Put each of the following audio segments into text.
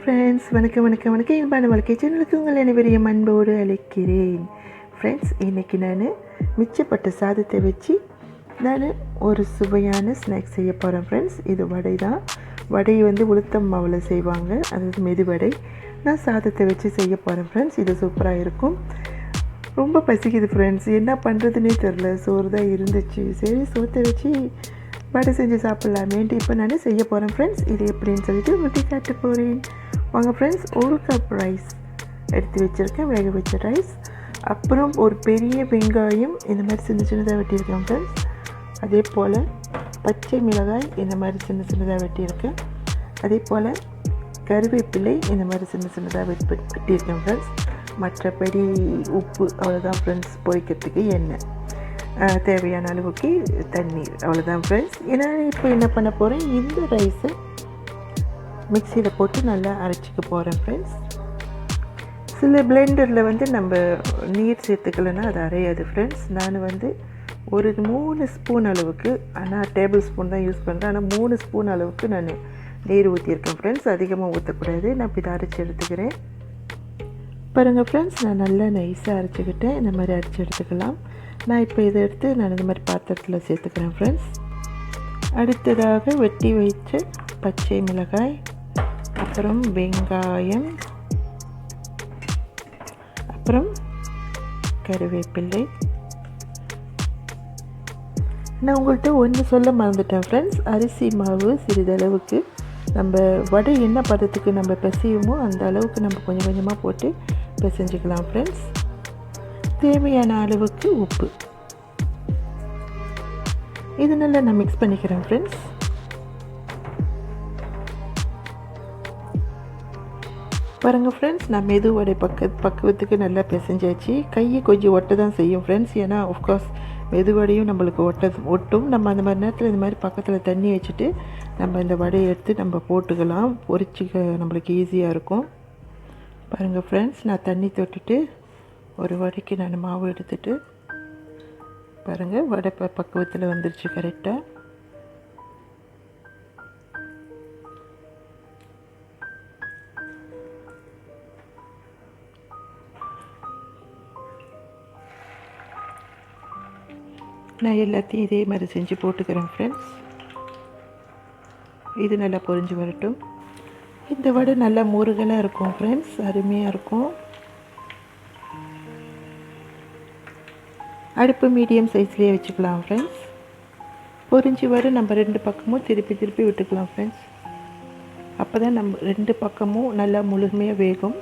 Friends, வணக்கம். ஈல்பான வாழ்க்கை சேனலுக்கு உங்கள் அனைவரையும் அன்போடு அழைக்கிறேன். ஃப்ரெண்ட்ஸ், இன்றைக்கி நான் மிச்சப்பட்ட சாதத்தை வச்சு நான் ஒரு சுவையான ஸ்நாக்ஸ் செய்ய போகிறேன். ஃப்ரெண்ட்ஸ், இது வடை தான். வடை உளுத்தம் மாவில் செய்வாங்க, அதாவது மெதுவடை. நான் சாதத்தை வச்சு செய்ய போகிறேன். ஃப்ரெண்ட்ஸ், இது சூப்பராக இருக்கும். ரொம்ப பசிக்குது ஃப்ரெண்ட்ஸ், என்ன பண்ணுறதுனே தெரில. சோறு தான் இருந்துச்சு, சரி சோத்தை வச்சு வடை செஞ்சு சாப்பிட்லாமேன்ட்டு இப்போ நான் செய்ய போகிறேன். ஃப்ரெண்ட்ஸ், இது எப்படின்னு சொல்லிட்டு உங்களுக்கு காட்ட போகிறேன். வாங்க ஃப்ரெண்ட்ஸ். 1 கப் ரைஸ் எடுத்து வச்சுருக்கேன், வேக வச்ச ரைஸ். அப்புறம் ஒரு பெரிய வெங்காயம் இந்த மாதிரி சின்னதாக வெட்டியிருக்கேன் ஃப்ரெண்ட்ஸ். அதே போல் பச்சை மிளகாய் இந்த மாதிரி சின்னதாக வெட்டியிருக்கேன். அதே போல் கருவேப்பிலை இந்த மாதிரி சின்னதாக வெட்டியிருக்கேன் ஃப்ரெண்ட்ஸ். மற்றபடி உப்பு, அவ்வளோதான் ஃப்ரெண்ட்ஸ். பொரிக்கிறதுக்கு எண்ணெய், தேவையான அளவுக்கு தண்ணீர், அவ்வளோதான் ஃப்ரெண்ட்ஸ். ஏன்னா இப்போ என்ன பண்ண போகிறேன், இந்த ரைஸை மிக்சியில் போட்டு நல்லா அரைச்சிக்க போகிறேன் ஃப்ரெண்ட்ஸ். சில பிளெண்டரில் நம்ம நீர் சேர்த்துக்கலைன்னா அது அரையாது ஃப்ரெண்ட்ஸ். நான் ஒரு 3 ஸ்பூன் அளவுக்கு, ஆனால் டேபிள் ஸ்பூன் தான் யூஸ் பண்ணுறேன், ஆனால் 3 ஸ்பூன் அளவுக்கு நான் நீர் ஊற்றியிருக்கேன் ஃப்ரெண்ட்ஸ். அதிகமாக ஊற்றக்கூடாது. நான் இப்போ இதை அரைச்சி எடுத்துக்கிறேன். பாருங்கள் ஃப்ரெண்ட்ஸ், நான் நல்லா நைஸாக அரைச்சிக்கிட்டேன். இந்த மாதிரி அரைச்சி எடுத்துக்கலாம். நான் இப்போ இதை எடுத்து நான் இந்த மாதிரி பாத்திரத்தில் சேர்த்துக்கிறேன் ஃப்ரெண்ட்ஸ். அடுத்ததாக வெட்டி வைத்த பச்சை மிளகாய், அப்புறம் வெங்காயம், அப்புறம் கருவேப்பிலை. நான் உங்கள்கிட்ட ஒன்று சொல்ல மறந்துட்டேன் ஃப்ரெண்ட்ஸ். அரிசி மாவு சிறிதளவுக்கு நம்ம வடை என்ன பதத்துக்கு நம்ம பிசையுமோ அந்த அளவுக்கு நம்ம கொஞ்சம் கொஞ்சமாக போட்டு பிசைஞ்சிக்கலாம் ஃப்ரெண்ட்ஸ். தேவையான அளவுக்கு உப்பு. இது நல்லா நான் மிக்ஸ் பண்ணிக்கிறேன் ஃப்ரெண்ட்ஸ். பாருங்கள் ஃப்ரெண்ட்ஸ், நான் மெதுவடை பக்குவத்துக்கு நல்லா பிசைஞ்சாச்சு. கையை கொஞ்சம் ஒட்ட தான் செய்யும் ஃப்ரெண்ட்ஸ். ஏன்னா ஆஃப்கோர்ஸ் மெதுவடையும் நம்மளுக்கு ஒட்டும். நம்ம அந்த மாதிரி நேரத்தில் இந்த மாதிரி பக்கத்தில் தண்ணி வச்சுட்டு நம்ம இந்த வடையை எடுத்து நம்ம போட்டுக்கலாம். பொரிச்சிக்க நம்மளுக்கு ஈஸியாக இருக்கும். பாருங்கள் ஃப்ரெண்ட்ஸ், நான் தண்ணி தொட்டுட்டு ஒரு வடைக்கு நான் மாவு எடுத்துட்டு, பாருங்கள் வடை பக்குவத்தில் வந்துருச்சு கரெக்டாக. நான் எல்லாத்தையும் இதே மாதிரி செஞ்சு போட்டுக்கிறேன் ஃப்ரெண்ட்ஸ். இது நல்லா பொரிஞ்சு வரட்டும். இந்த வடை நல்லா முருகலாக இருக்கும் ஃப்ரெண்ட்ஸ், அருமையாக இருக்கும். அடுப்பு மீடியம் சைஸ்லேயே வச்சுக்கலாம் ஃப்ரெண்ட்ஸ். பொரிஞ்சு வர நம்ம 2 பக்கமும் திருப்பி விட்டுக்கலாம் ஃப்ரெண்ட்ஸ். அப்போ தான் நம்ம 2 பக்கமும் நல்லா முழுமையாக வேகும்.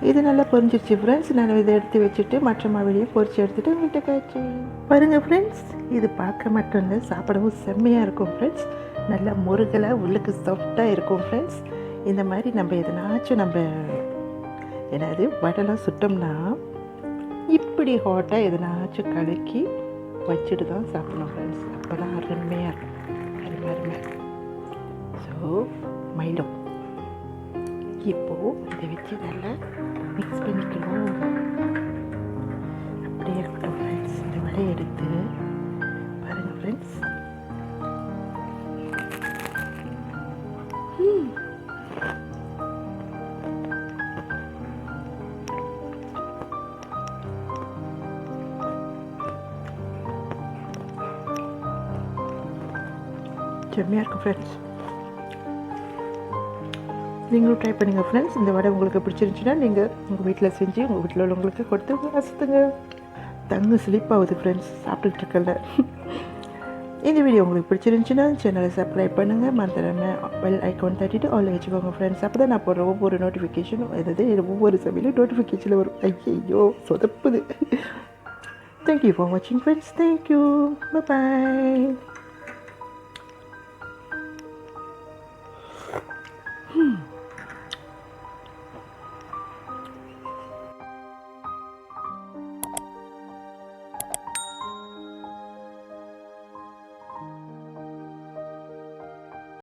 இது நல்லா பொரிஞ்சிருச்சு ஃப்ரெண்ட்ஸ். நான் இதை எடுத்து வச்சுட்டு மற்ற மாவிலையும் பொரிச்சு எடுத்துகிட்டு வீட்டை காய்ச்சி. பாருங்கள் ஃப்ரெண்ட்ஸ், இது பார்க்க மட்டும் இல்லை, சாப்பிடவும் செம்மையாக இருக்கும் ஃப்ரெண்ட்ஸ். நல்லா முருகலாக உள்ளுக்கு சாஃப்டாக இருக்கும் ஃப்ரெண்ட்ஸ். இந்த மாதிரி நம்ம எதனாச்சும் என்னது வடைலாம் சுட்டோம்னா இப்படி ஹாட்டாக எதனாச்சும் கலக்கி வச்சுட்டு தான் சாப்பிடணும் ஃப்ரெண்ட்ஸ். அப்போ தான் அருமையாக இருக்கும், அருமையாக. ஸோ மைலோ இப்போது இதை வச்சு நல்லா மிக்ஸ் பண்ணிக்கணும். அப்படியே இருக்கட்டும் ஃப்ரெண்ட்ஸ். இந்த வடையை எடுத்து பாருங்கள் ஃப்ரெண்ட்ஸ். செம்மையாக இருக்கும் ஃப்ரெண்ட்ஸ். நீங்களும் ட்ரை பண்ணுங்கள் ஃப்ரெண்ட்ஸ். இந்த வடை உங்களுக்கு பிடிச்சிருந்துச்சுன்னா நீங்கள் உங்கள் வீட்டில் செஞ்சு உங்கள் வீட்டில் உள்ளவங்களுக்கு கொடுத்து ரசித்துங்க. தங்கு ஸ்லிப் ஆகுது ஃப்ரெண்ட்ஸ் சாப்பிட்டுட்டு இருக்கல. இந்த வீடியோ உங்களுக்கு பிடிச்சிருந்துச்சுன்னா சேனலை சப்ஸ்கிரைப் பண்ணுங்கள். மறந்துடாமல் பெல் ஐக்கான் தட்டிட்டு ஆல் வச்சுக்கோங்க ஃப்ரெண்ட்ஸ். அப்போ தான் நான் போடுற ஒவ்வொரு நோட்டிஃபிகேஷனும் ஒவ்வொரு சமையலும் நோட்டிஃபிகேஷனில் வரும். ஐயோ சொதப்புது. Thank you for watching friends. Thank you. Bye bye.